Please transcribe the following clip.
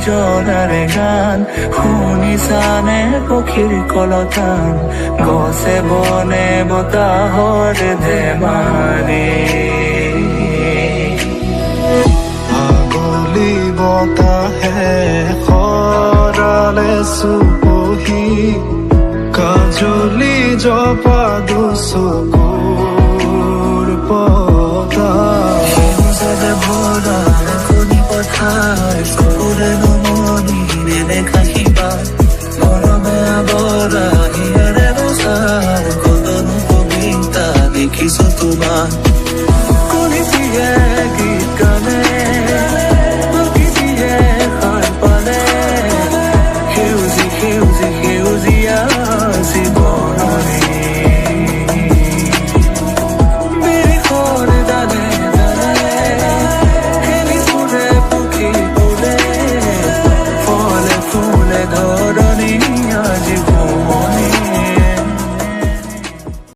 জরারে গান শুনি চানে পক্ষীৰ কলতান গছে বনে বতাহৰ ধেমালি আগলি বতাহে সৰালে চুপহি কাজলি জপা দুচকুৰ পতা ভৰা শুনি পথাৰ চকুৰে